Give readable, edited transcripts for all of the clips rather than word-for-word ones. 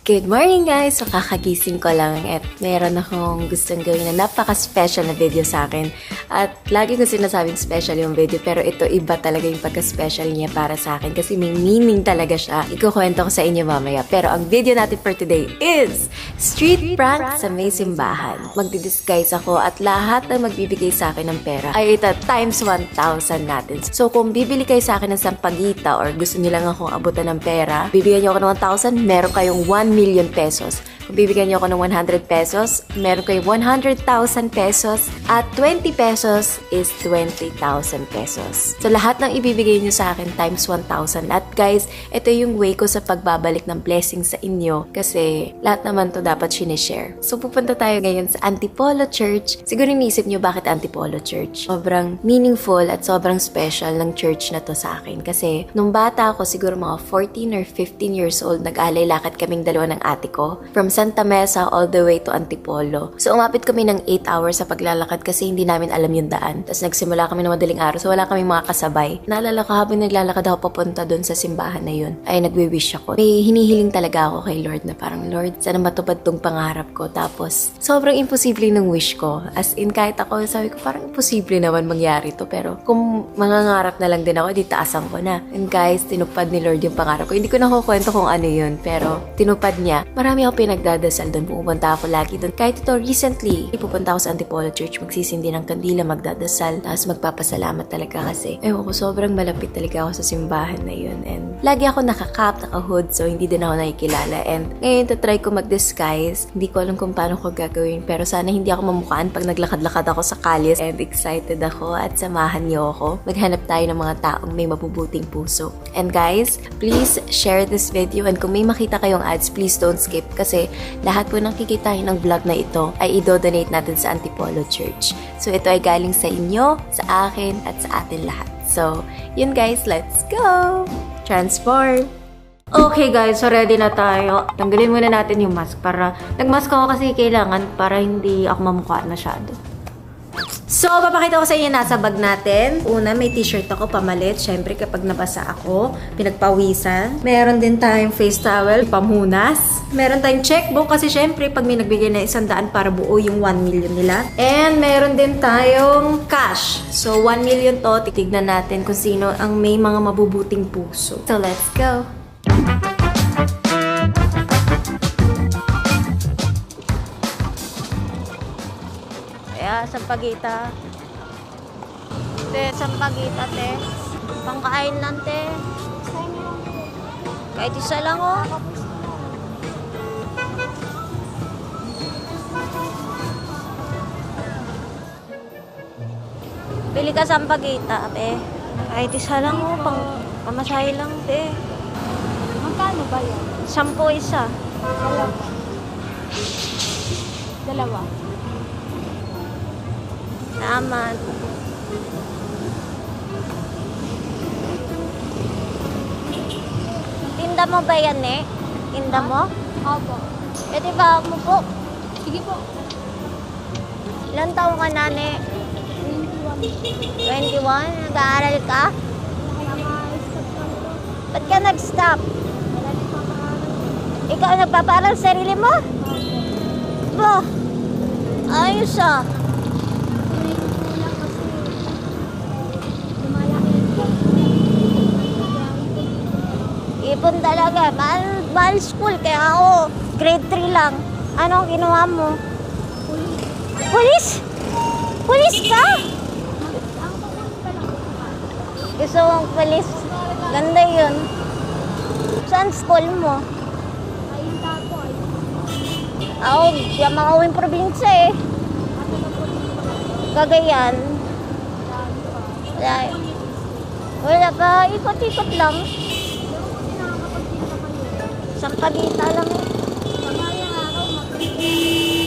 Good morning guys! So kakagising ko lang at meron akong gustong gawin na napaka-special na video sa akin. At lagi ko sinasabing special yung video pero ito iba talaga yung pagka-special niya para sa akin kasi may meaning talaga siya. Ikukwento ko sa inyo mamaya. Pero ang video natin for today is street prank sa may simbahan. Magdi-disguise ako at lahat na magbibigay sa akin ng pera ay ito times 1,000 natin. So kung bibili kayo sa akin ng sampagita or gusto nilang akong abutan ng pera, bibigyan niyo ako ng 1,000, meron kayong 1 million pesos. Kung bibigyan niyo ako ng 100 pesos, meron kayong 100,000 pesos at 20 pesos is 20,000 pesos. So lahat ng ibibigay niyo sa akin times 1,000. At guys, ito yung way ko sa pagbabalik ng blessing sa inyo kasi lahat naman to dapat sinishare. So pupunta tayo ngayon sa Antipolo Church. Siguro iniisip niyo bakit Antipolo Church? Sobrang meaningful at sobrang special ng church na to sa akin kasi nung bata ako siguro mga 14 or 15 years old, nag-alay lakad kaming dalawa ng ate ko from Santa Mesa all the way to Antipolo. So umapit kami ng 8 hours sa paglalakad kasi hindi namin alam yung daan. Tapos nagsimula kami ng madaling araw so wala kaming mga kasabay. Naalala ko habang naglalakad ako papunta doon sa simbahan na yun ay nagwi-wish ako. May hinihiling talaga ako kay Lord na parang Lord, sana matupad tong pangarap ko. Tapos sobrang imposible ng wish ko. As in kahit ako sabi ko parang imposible naman mangyari to pero kung mangangarap na lang din ako, di taasan ko na. And guys, tinupad ni Lord yung pangarap ko. Hindi ko na kukwento kung ano yun pero tinupad niya. Marami ako pinagdadasal doon. Pupunta ako lagi doon. Kahit ito recently, pupunta ako sa Antipolo Church, magsisindi ng kandila, magdadasal, tapos magpapasalamat talaga kasi ewan ko, sobrang malapit talaga ako sa simbahan na yun. And lagi ako nakakap, nakahood, so hindi din ako nakikilala. And ngayon, try ko mag-disguise. Hindi ko alam kung paano ko gagawin, pero sana hindi ako mamukhaan pag naglakad-lakad ako sa kalyes. And excited ako at samahan niyo ako. Maghanap tayo ng mga taong may mabubuting puso. And guys, please share this video and kung may makita kayong ads, please don't skip kasi lahat po ng kikitain ng vlog na ito ay i-donate natin sa Antipolo Church. So ito ay galing sa inyo, sa akin, at sa atin lahat. So, yun guys, let's go! Transform! Okay guys, so ready na tayo. Tanggalin muna natin yung mask para... Nag-mask ako kasi kailangan para hindi ako mamukha masyado. So, papakita ko sa inyo nasa bag natin. Una, may t-shirt ako pamalit. Siyempre, kapag nabasa ako, pinagpawisan. Meron din tayong face towel, pamunas. Meron tayong checkbook kasi siyempre, pag may nagbigay na 100 para buo yung 1 million nila. And meron din tayong cash. So, 1 million to. Titignan natin kung sino ang may mga mabubuting puso. So, let's go! Sampagita. Te, sampagita, te. Pangkain lang, te. Kahit isa lang, oh. Bili ka sampagita, te. Kahit isa lang, oh. Pamasahe lang, te. Magkano ba yan? 10 isa. Dalawa. Naman. Tinda mo ba yan, eh? Tinda mo? Opo. Pwede ba mo po? Sige po. Ilan taong ka na, ne? 21. Nag-aaral ka? Ba't ka nag-stop? Ikaw nagpapaaral sa sarili mo? Bo, ayos ah. Ipon talaga. Mahal school. Kaya ako, grade 3 lang. Ano ang ginawa mo? Police? Police ka? Gusto mong police? Ganda yun. Saan school mo? Ako, diyan makawin probinsya eh. Cagayan. Wala pa, ikot-ikot lang. Sampagita lang eh.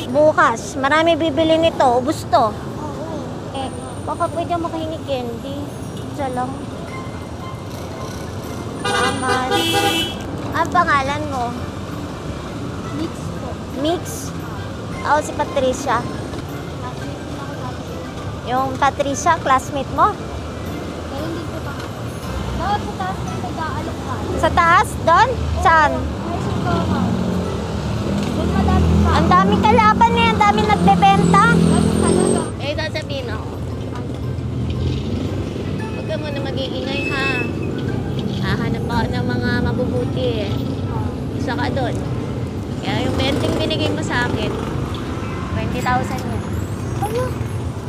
Bukas, marami bibili nito. Ubus to. Eh, baka pwede makahingi candy. Isa lang. Aman. Ang pangalan mo? Mix po. Mix? Ako si Patricia. Yung Patricia, classmate mo? Kaya hindi po pa. Dapat sa taas ng nag-aalok ka. Sa taas? Doon? Saan? May simbahan. mag-iingay ha. Hahanap ako ng mga mabubuti eh. Isa ka doon. Kaya yung 20 binigay mo sa akin, 20,000 yan. Ano?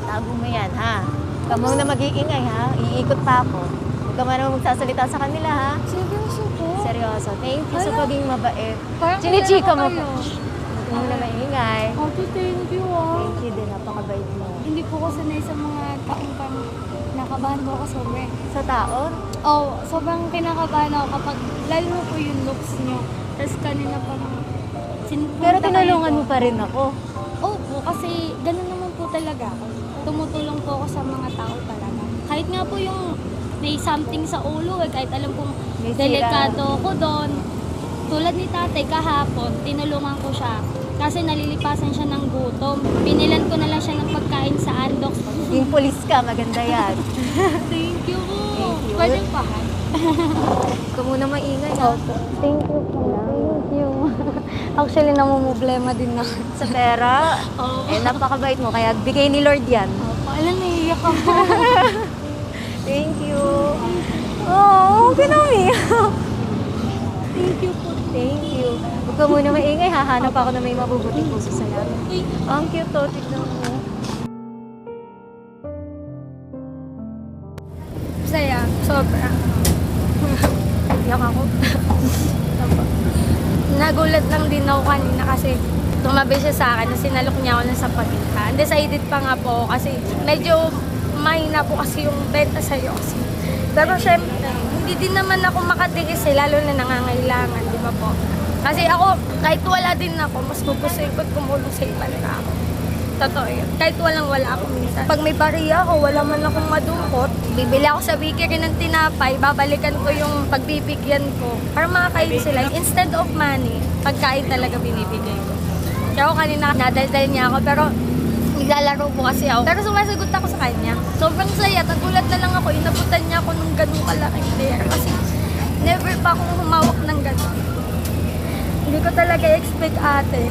Tago mo yan ha. Huwag ka muna mag-iingay ha. Iikot pa ako. Huwag ka naman magsasalita sa kanila ha. Seryoso po? Seryoso. Thank you sa Hala. pagiging mabait. Parang Chinichika mo kilala po. ko kayo. Huwag ka muna maingay. Ate, thank you ah. Thank you din. Napakabait mo. Hindi po ko sanay sa mga taong parang nakabahan po ako sobra. Sa taon? Oh, sobrang kinakabahan ako kapag, lalo na po yung looks nyo. Tapos kanina parang sinpunta Pero kayo tinulungan po. mo pa rin ako. Opo, kasi ganun naman po talaga ako. Tumutulong po ako sa mga tao talaga. Kahit nga po yung may something sa ulo, kahit alam kong May sira. delikado ako doon. Tulad ni tatay kahapon, tinulungan ko siya. Kasi nalilipasan siya ng gutom. Binilan ko na lang siya ng pagkain sa Andox. Yung pulis ka, maganda yan. Thank you po. Thank you. Pwede pa. Huwag ka muna maingay ha. Thank you po. Thank you. Actually, namumblema din ako. Sa pera, Oo. eh napakabait mo. Kaya bigay ni Lord yan. Opo, alam, naiiyak ako. Thank you. Oh, kinamiyak. Thank you po. Thank you. Huwag ka muna maingay. Hahanap ako na may mabubuting puso sa'yo. Ang cute to. Tignan mo. Saya, sobra. Iyak ako. Nagulat lang din ako kanina kasi tumabi siya sa akin na sinalok niya ako ng sapagitan. Undecided pa nga po ako kasi medyo mahina po kasi yung benta sa'yo kasi. Pero syempre, hindi din naman ako makatiis lalo na nangangailangan, di ba po? Kasi ako, kahit wala din ako, mas gugustuhin ko tumulong sa ibang tao. Totoo yun. Kahit walang-wala ako minsan. Pag may bariya ako, wala man akong madukot, bibili ako sa bakery ng tinapay, babalikan ko yung pagbibigyan ko para makakain sila. Instead of money, pagkain talaga binibigay ko. Kaya ako kanina, nadaldal niya ako, pero naglalaro po kasi ako. Pero sumasagot ako sa kanya. Sobrang saya, nagulat na lang ako, inabutan niya ako ng ganun kalaking pera. Kasi never pa akong humawak ng ganun. Hindi ko talaga expect ate.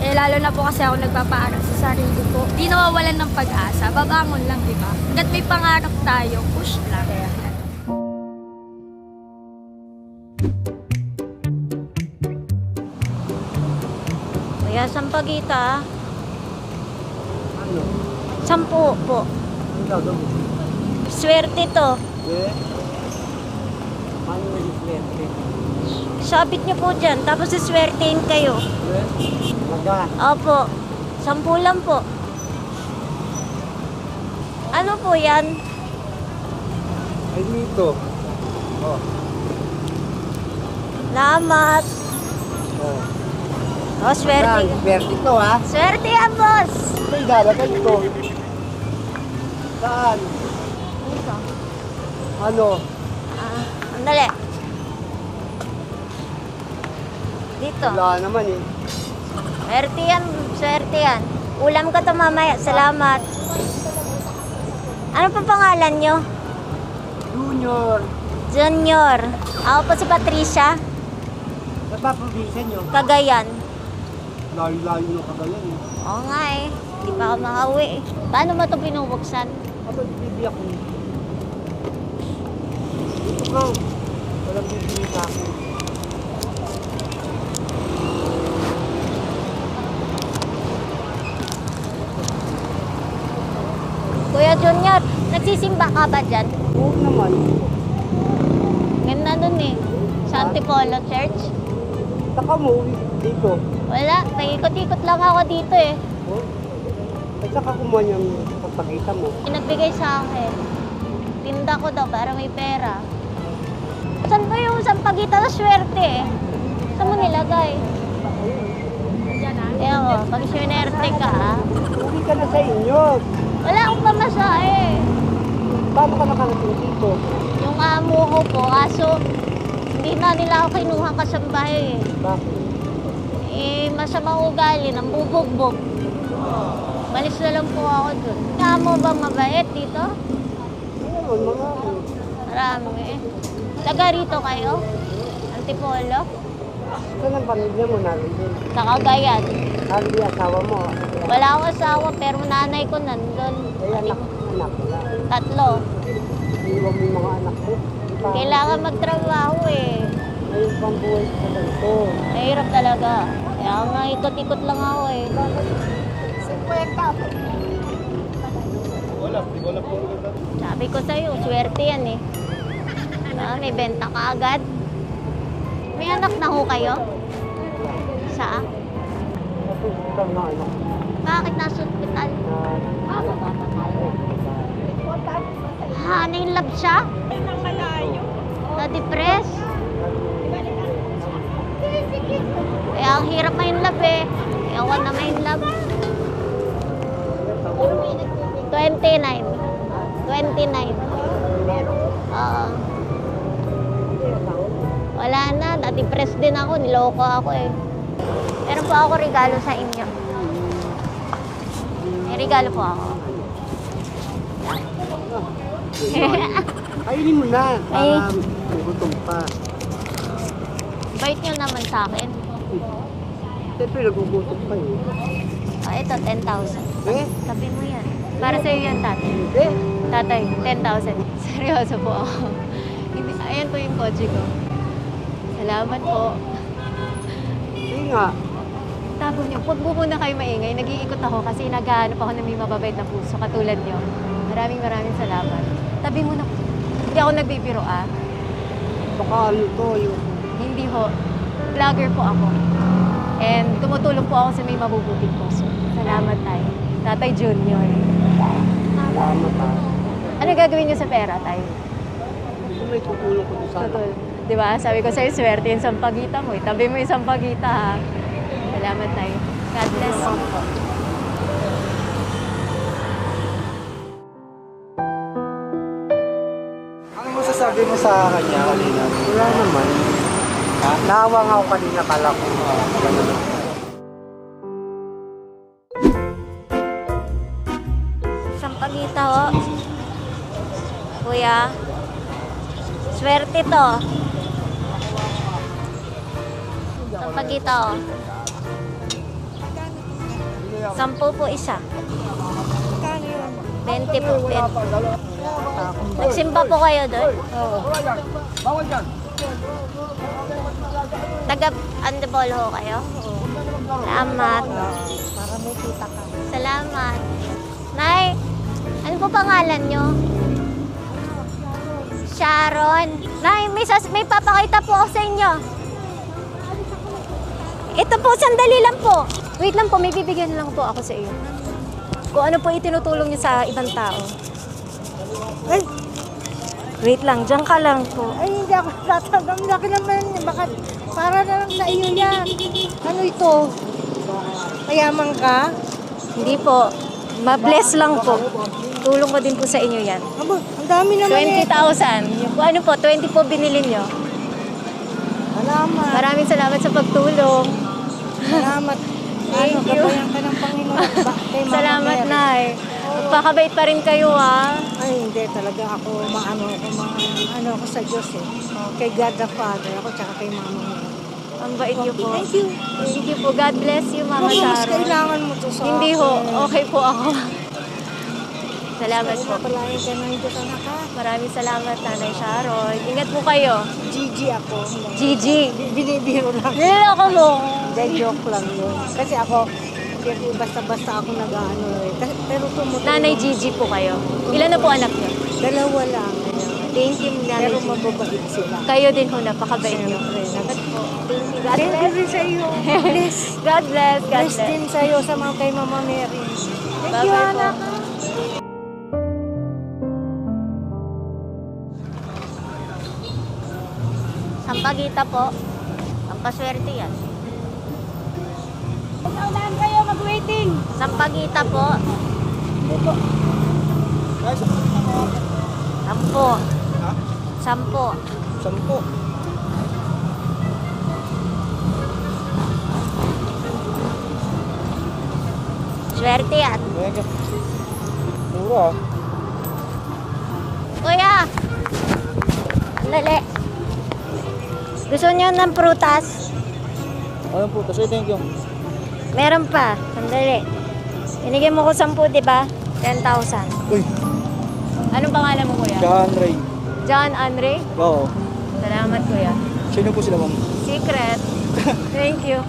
Eh lalo na po kasi ako nagpapaaral sa sarili ko. Di nawawalan ng pag-asa. Babangon lang, di ba? Hanggat may pangarap tayo, push lang. Kuya, sampagita. Ano? 10 po. Ang gagawin? Swerte to. Eh? Paano nag-swerte? Sabit niyo po dyan, tapos siswertein kayo. Eh? Maga. Opo. 10 lang po. Ano po yan? Ay dito. Oh. Salamat. Oh. Oh, swerte. Yan, swerte to ha. Swerte yan, boss. May lalagay ko. Saan? Dito. Ano? Andali. Dito. Wala naman eh. Swerte yan, swerte yan. Ulam ka to mamaya. Salamat. Ano pa pangalan nyo? Junior. Junior. Ako po si Patricia. Napaprobinsya nyo. Cagayan. Layo-layo ng Cagayan eh. Oo nga eh. Hindi pa ako makauwi eh. Paano mo ito binubuksan? Ako bibiyak mo. Ikaw. Walang bibili sa akin. Kuya Junior, nagsisimba ka ba dyan? Oo naman. Ganda dun eh. Sa Antipolo Church. Saka mo uwi dito. Wala, nag-ikot-ikot lang ako dito eh. Oh. At saka kumuha niyang pagpagita mo. Nagbigay sa akin. Tinda ko daw para may pera. Saan ba yung sampagita na swerte eh? Saan mo nilagay? Kaya mo, pag swerte ka ha? Uwi ka na sa inyo. Wala akong pamasahe. Paano ka nakarating dito? Yung amo ko po, kaso hindi na nila ako kinuha kasambahay eh. Bakit? Eh, masamang ugali, nang bubugbog. Balis na lang po ako dun. Amo bang mabait dito? Ayun, mga Marami eh. Taga rito kayo? Antipolo? saan ang pamilya mo narin din? Sa Cagayan. Sabi yung asawa mo. Wala akong asawa pero nanay ko nandun. Ay, anak wala. 3. iwan mo yung mga anak mo. Kailangan magtrabaho eh. Ayun pang buhay sa ganito. Mahirap talaga. Kaya nga ikot-ikot lang ako eh. Sabi ko sa'yo, swerte yan eh. May benta ka agad. May anak na ho kayo? Saan? Hospital na anak. Bakit nasa ospital? Ha, na-inlove siya? Na-depress? Kaya ang hirap ma-inlove eh. Ewan na ma-inlove. 29. Oo. Wala na, na-depress din ako. Niloko ako eh. Meron po ako regalo sa inyo. May regalo po ako. Kainin mo na. Ay. Para gutom pa. Bait nyo naman sa akin. Siyempre, nagugutom pa eh. Ito, 10,000. Eh? Sabi mo yan. Para sa'yo yan, tatay. Eh? Tatay, 10,000. Seryoso po ako. Hindi, ayan po yung kotse ko. Salamat po. Hindi nga. Tabo niyo, huwag mo muna kayo maingay. Nag-iikot ako kasi naghahanap ako ng may mababait na puso katulad niyo. Maraming salamat. Tabi mo na. Hindi ako nagbibiro ah. Baka ano to yung... Hindi ho. Vlogger po ako. And tumutulong po ako sa may mabubuting puso. Salamat tayo. Tatay Junior. Salamat ha. Ano gagawin niyo sa pera, tay? Gusto may tutulong ko doon sana. Di ba? Sabi ko sa'yo, swerte yung sampagita mo. Tabi mo yung sampagita, ha? Salamat tayo. God bless. Ano mo sasabi mo sa kanya kanina? Wala naman. Ha? Naawa nga ako kanina, kala ko. Ganun. Sampagita, ho. Kuya. Swerte to. Sampagita, ho. 10 po isa. 20 po, 20. Nagsimba po kayo doon? Oo. Taga-andabol ho kayo? Salamat. Para may kita ka. Salamat. Nay, ano po pangalan nyo? Sharon. Nay, may papakita po ako sa inyo. Ito po, sandali lang po. Wait lang po, may bibigyan lang po ako sa iyo. Kung ano po itinutulong niyo sa ibang tao. Ay, Wait lang, diyan ka lang po. ay hindi ako tatanggap. Laki naman. Baka para na lang sa iyo yan. Ano ito? Mayaman ka? Hindi po. Ma-bless lang po. Tulong ko din po sa inyo yan. Aba, ang dami naman 20,000. Yung, ano po, 20 po binili nyo. Salamat. Maraming salamat sa pagtulong. Salamat. Thank you. Gabayan ka ng Panginoon. Kay Mama Salamat, Mary. Nay. Magpakabait pa rin kayo, ha? Ay, hindi talaga ako ano ako sa Diyos eh. Kay God the Father ako tsaka kay Mama Mary. Ang bait niyo po. Thank you. Thank you po. God bless you, Mama Baka mas Sharon. kailangan mo to sa Hindi ho. Okay po ako. Salamat po. Palayan ka ng Diyos anak ha. Maraming salamat, Nanay Sharon. Ingat po kayo. Gigi ako. Gigi. Binibiro lang. Nilala mo. Hindi, joke lang yun. Kasi ako, hindi basta-basta ako nag-ano eh. Pero tumutulong. Nanay Gigi po kayo. Ilan na po anak niyo? Dalawa lang. Thank you, Nanay Pero Gigi. mababait sila. Kayo din ho, napakabait niyo. Siyempre. Salamat po. Thank you. God Thank you bless. rin sa iyo. Bless. God bless. God Bless bless. din sa iyo sa mga kay Mama Mary. Thank you, Bye-bye po. anak. Sampagita po. Ang paswerte yan. Unahan kayo, mag-waiting. Sampagita po. 10. 10. 10. Swerte yan. Mura. Kuya! Dali. Gusto niyo ng prutas? Ano po? Kasi thank you. Meron pa. Sandali. Binigyan mo ko 10, di ba? 10,000. Uy. Anong pangalan mo, kuya? John Ray. John Andre? Oo. Salamat, kuya. Sino po sila, ma'am? Secret. Thank you.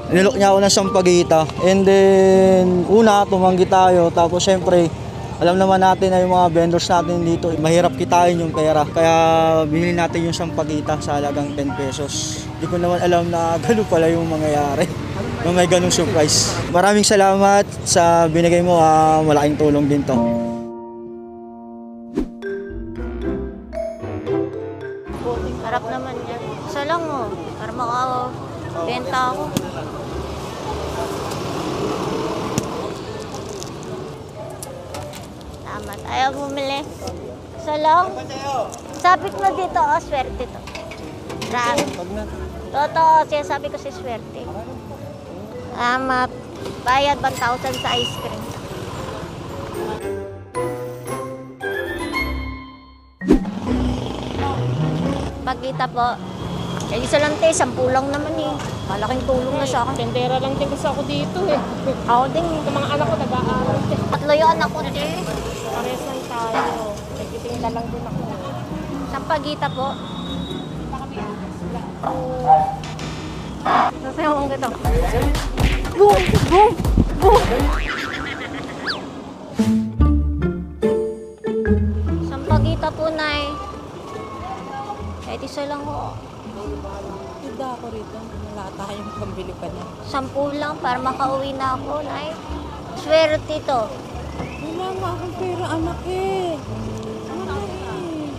Nilok niya ako ng sampagita. And then, una, tumanggi tayo. Tapos, syempre, alam naman natin na yung mga vendors natin dito, mahirap kitain yung pera. Kaya, binili natin yung sampagita sa halagang 10 pesos. Hindi ko naman alam na gano'n pala yung mangyayari. Na may ganung surprise. Maraming salamat sa binigay mo. Malaking tulong din to. Sarap naman yan. Isa lang, oh. Para makabenta ako. Salamat. Ayaw bumili. Isa lang. Sabit mo dito, oh. Swerte to. Grabe. Totoo, sinasabi ko si swerte. Salamat. Bayad 1,000 sa ice cream. Pagkita po. Eh, isa lang te, 10 lang naman eh. Malaking tulong na sa akin. Tendera lang din kasi ako dito eh. Ako din eh. Yung mga anak ko nag-aaral eh. Tatlo yung anak ko te. Pares lang tayo. Nagtitinda lang din ako. Sa pagkita po. Sasayawan ko ito. Boom! Boom! Boom! Sa pagkita po, Nay. Kahit isa lang ho. Tinda ako rito. Wala tayong pambili pa niya. 10 lang para makauwi na ako, Nay. Swerte ito. Wala nga akong pera, anak eh. Anak eh.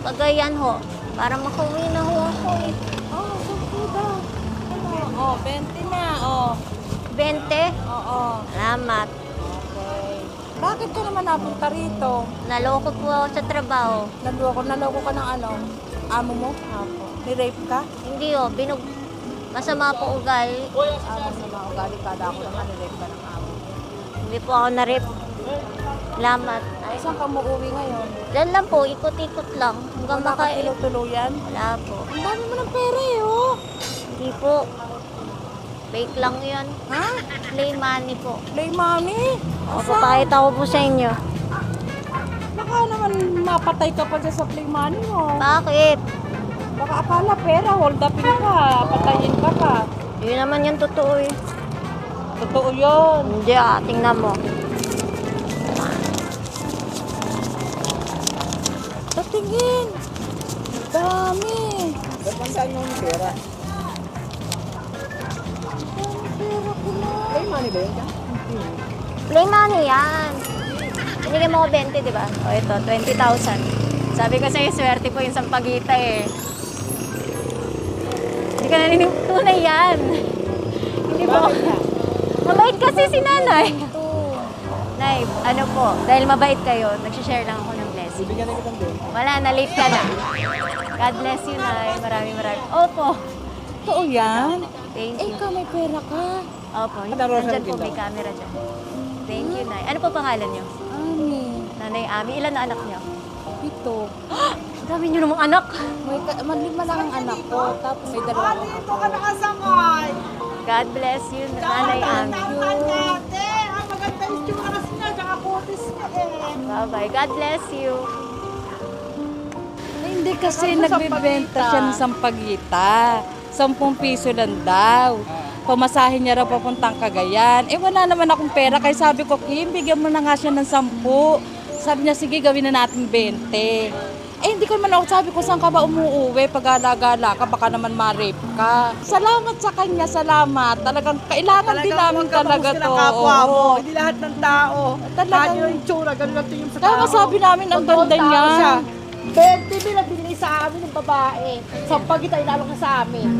Pagayan ho. Para makauwi na ho ako eh. Oh, 10 daw. Ano? Oh, 20 na. Oh. 20? Oo. Salamat. Okay. Bakit ka naman napunta rito? Naloko po ako sa trabaho. Naloko ka ng ano? Amo mo? Apo. Ni-rape ka? Hindi ho, masama po ugali. Masama ugali ka. Ako naman ni-rape ka ng amo. Hindi po ako na-rip. Salamat. Ay, Saan ka uuwi ngayon? dyan lang po, ikot-ikot lang. Hanggang Wala ka maka... tuluyan? Wala po. Ang dami mo ng pera eh, oh. Hindi po. Fake lang yan. Ha? Play money po. Play money? O, papakita ko po sa inyo. Baka naman mapatay ka pa dyan sa play money mo. Bakit? Baka akala pera, hold upin ka, patayin ka pa. Yun naman yung totoo eh. Totoo yun. Hindi tingnan mo. Tatingin. Dami. Dapat saan yung pera? Pera ko na. Ay, money ba yun? Play money yan. Binigyan mo ko 20, di ba? O ito, 20,000. Sabi ko sa'yo, swerte po yung sampagita eh. Hindi ka naninig. Tunay yan. Hindi po. Mabait kasi si nanay. Nay, ano po, dahil mabait kayo, nagsishare lang ako ng blessing. Bigyan na kitang doon. Wala, na-late ka na. God bless you, Nay. Maraming. Opo. Totoo yan. Thank Eh, you. ikaw may pera ka. Opo. Naroon sa Nandyan po, akin may camera dyan. Thank you, Nay. Ano po pangalan niyo? Ani, Nanay Ami. Ilan na anak niyo? 7. Ang dami niyo namang anak. Malima lang ang anak ko, tapos may 2 ako. God bless you, Nanay Ami. Bye-bye. God bless you. Hindi kasi nagbibenta siya ng sampagita. 10 piso lang daw. Pamasahin niya raw papuntang Cagayan. Eh wala naman akong pera. Kaya sabi ko, Kim, bigyan mo na nga siya ng 10. Sabi niya, sige, gawin na natin 20. Eh hindi ko naman ako sabi ko, saan ka ba umuuwi? Pag-gala-gala ka, baka naman ma-rape ka. Salamat sa kanya, salamat. Talagang kailangan din namin talaga to. Kapwa mo, Oo. hindi lahat ng tao. Talagang- Ganyan yung tsura, ganun lang tingin sa tao. Kaya sabi namin, ang ganda niya. 20 mil ang binili sa amin ng babae. Sampagita, inalok na sa amin.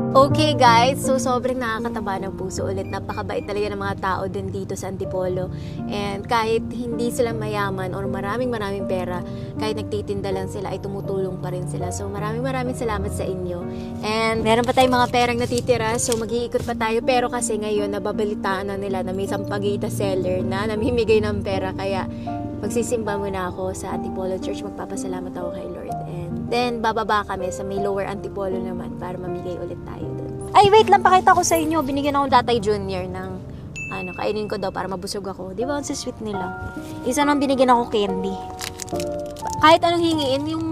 Okay guys, so sobrang nakakataba ng puso ulit. Napakabait talaga ng mga tao din dito sa Antipolo. And kahit hindi sila mayaman or maraming pera, kahit nagtitinda lang sila ay tumutulong pa rin sila. So maraming salamat sa inyo. And meron pa tayong mga perang natitira, so mag-iikot pa tayo. Pero kasi ngayon nababalitaan na nila na may sampagita seller na namimigay ng pera. Kaya magsisimba muna ako sa Antipolo Church. Magpapasalamat ako kay Lord. And then bababa kami sa may Lower Antipolo naman para mamigay ulit tayo doon. Ay, wait lang, pakita ko sa inyo. Binigyan ako Tatay Junior ng kainin ko daw para mabusog ako. Di ba, ang sweet nila. Isa nang binigyan ako candy. Kahit anong hingiin, yung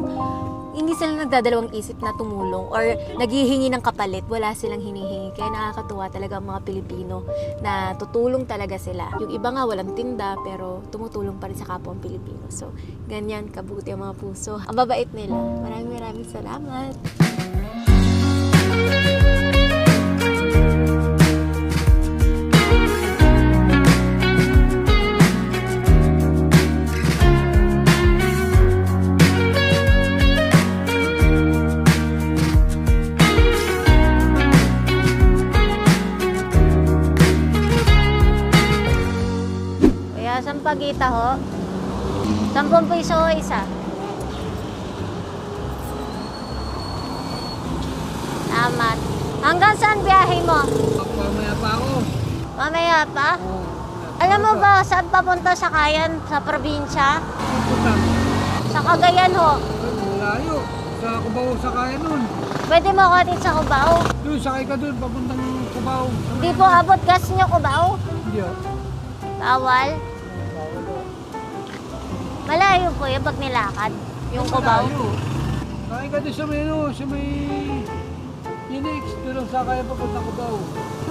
hindi sila nagdadalawang isip na tumulong or naghihingi ng kapalit, wala silang hinihingi. Kaya nakakatuwa talaga ang mga Pilipino na tutulong talaga sila. Yung iba nga walang tinda pero tumutulong pa rin sa kapwa Pilipino. So, ganyan kabuti ang mga puso. Ang babait nila. Maraming salamat. Sampagita ho. 10 piso ho isa. Salamat. Hanggang saan biyahe mo? Mamaya pa ako. Mamaya pa? Alam mo ba saan papunta sa Kayan sa probinsya? Sa Cagayan ho. Malayo. Sa Cubao sa kaya nun. Pwede mo akatid sa Cubao? Doon, sakay ka doon, papuntang Cubao. Hindi po abot gas nyo Cubao? Hindi oh. Bawal? Malayo po yung pag nilakad. Yung Cubao. Sakay ka doon sa may, sa may Phoenix. Doon ang sakay papuntang Cubao.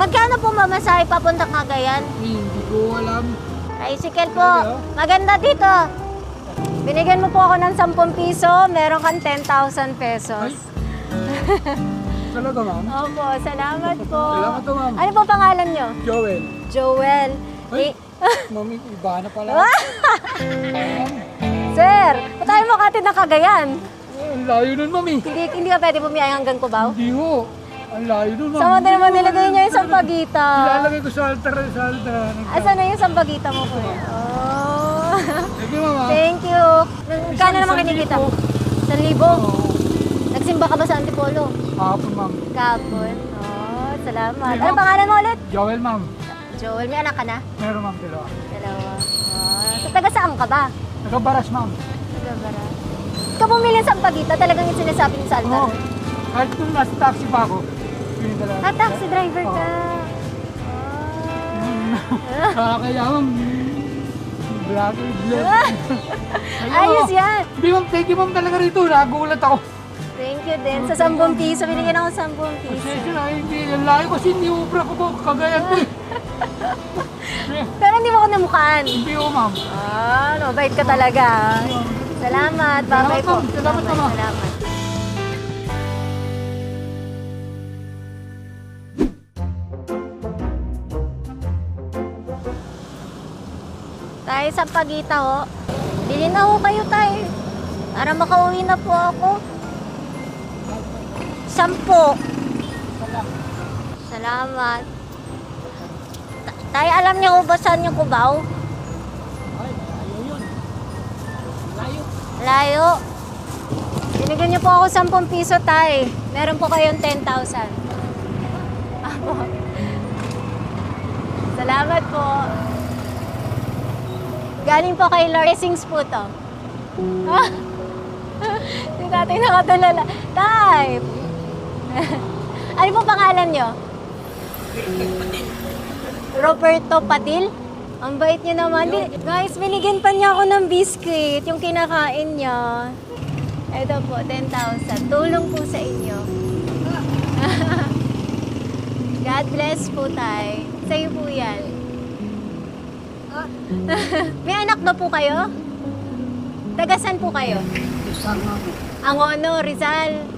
Magkano po mamasahe papuntang Cagayan? Hindi ko alam. Tricycle po. Maganda dito. Binigyan mo po ako ng 10 piso, meron kang 10,000 pesos. Talaga, ma'am? Opo, salamat po. Salamat po, ma'am. Ano po pangalan nyo? Joel. Joel. Ay, Eh, mami, iba na pala. Sir, ba't tayo makatid ng Cagayan? Ang layo nun, mami. Hindi ka pwede bumiyay hanggang Cubao? Hindi ho. Ang layo nun, ma'am. Saan mo din naman nilagay niya yung sampagita? Ilalagay ko sa altar. Asan na yung sampagita mo po? Oh. Thank you, mama. Thank you. Kano naman kinikita? 1,000. Nagsimba ka ba sa Antipolo? Hapon, ma'am. Kapon. Oh, salamat. Ano pangalan mo ulit? Joel, ma'am. Joel, may anak ka na? Meron, ma'am, dalawa. Dalawa. Oh, so taga saan ka ba? Nagkabaras, ma'am. Taga Bara. Ikaw bumili sa Sampagita, talagang yung sinasabi niyo sa altar? Oo. Kahit kung nasa taxi pa ako. Yun yung dalawa. Taxi driver ka. Kaya, ma'am. Black. Ayos yan. Hindi, ma'am. Thank you, ma'am, talaga rito. Nagulat ako. Thank you din. Sa 10 piso, binigyan ako 10 piso. Pasensya na, hindi. Ang layo kasi hindi ubra ko po. Kagayan ko eh. Pero hindi mo ko namukhaan. Hindi ko, ma'am. Bait ka talaga. Salamat. Bye-bye po. Salamat, ma'am. Salamat. Tayo sa Pagita ho. Bili na ho kayo tayo. Para makauwi na po ako. 10. Salamat. Tayo, alam niyo ba saan yung Cubao? Layo. Binigyan niyo po ako 10 piso, tay. Meron po kayong 10,000. Apo. Salamat po. Galing po kay Lord. Blessings po to. Hindi natin nakatulala. Tay! Ano po pangalan niyo? Roberto Patil? Ang bait niyo naman. Guys, binigyan pa niya ako ng biscuit, yung kinakain niya. Ito po, 10,000. Tulong po sa inyo. God bless po, tay. Sa'yo po yan. May anak na po kayo? Tagasan po kayo? Angono, Rizal.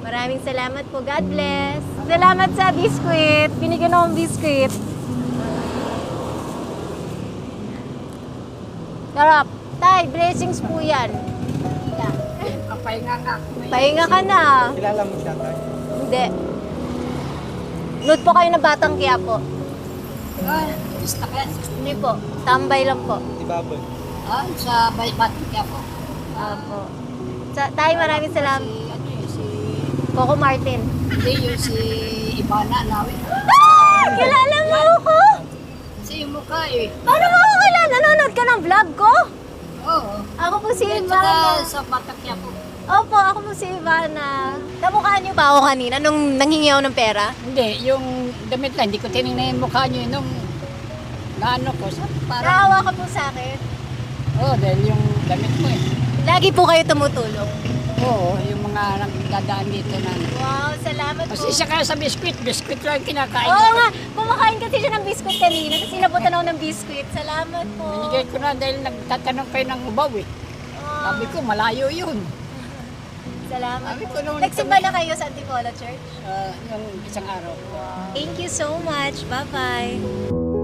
Maraming salamat po. God bless. Salamat sa biscuit. Binigyan akong biscuit. Sarap. Tay, blessings po yan. Pahinga ka na. Kilala mo siya, tay? Hindi. Nood po kayo na Batang Quiapo. Hindi po. Tambay lang po. Ibaboy. Sa Batang Quiapo. Apo. Tay, maraming salamat. Coco Martin. Hindi yung si Ivana Lawi. Kilala mo ako? Sa yung mukha eh. Paano mo ako kilala? Nanonood ka ng vlog ko? Oo. Ako po si At Ivana. saka sa Batang Quiapo. Opo, ako po si Ivana. Namukhaan niyo ba ako kanina nung nanghingi ako ng pera? Hindi, yung damit lang. Hindi ko tinignan yung mukha niyo nung naano ko, parang, Naawa ka po sa akin. dahil yung damit mo eh. Lagi po kayo tumutulong. Oo, yung mga nagdadaan dito na. Wow, salamat po. Kasi isa ka sa biskwit lang kinakain. Oo nga, kumakain kasi siya ng biskuit kanina, tapos inabutan ako ng biskuit. Salamat po. Binigay ko na dahil nagtatanong kayo ng ubaw eh. Sabi ko, malayo yun. Salamat Sabi po. ko noon, Nagsimba na kayo sa Antipolo Church? yung isang araw. Thank you so much. Bye-bye.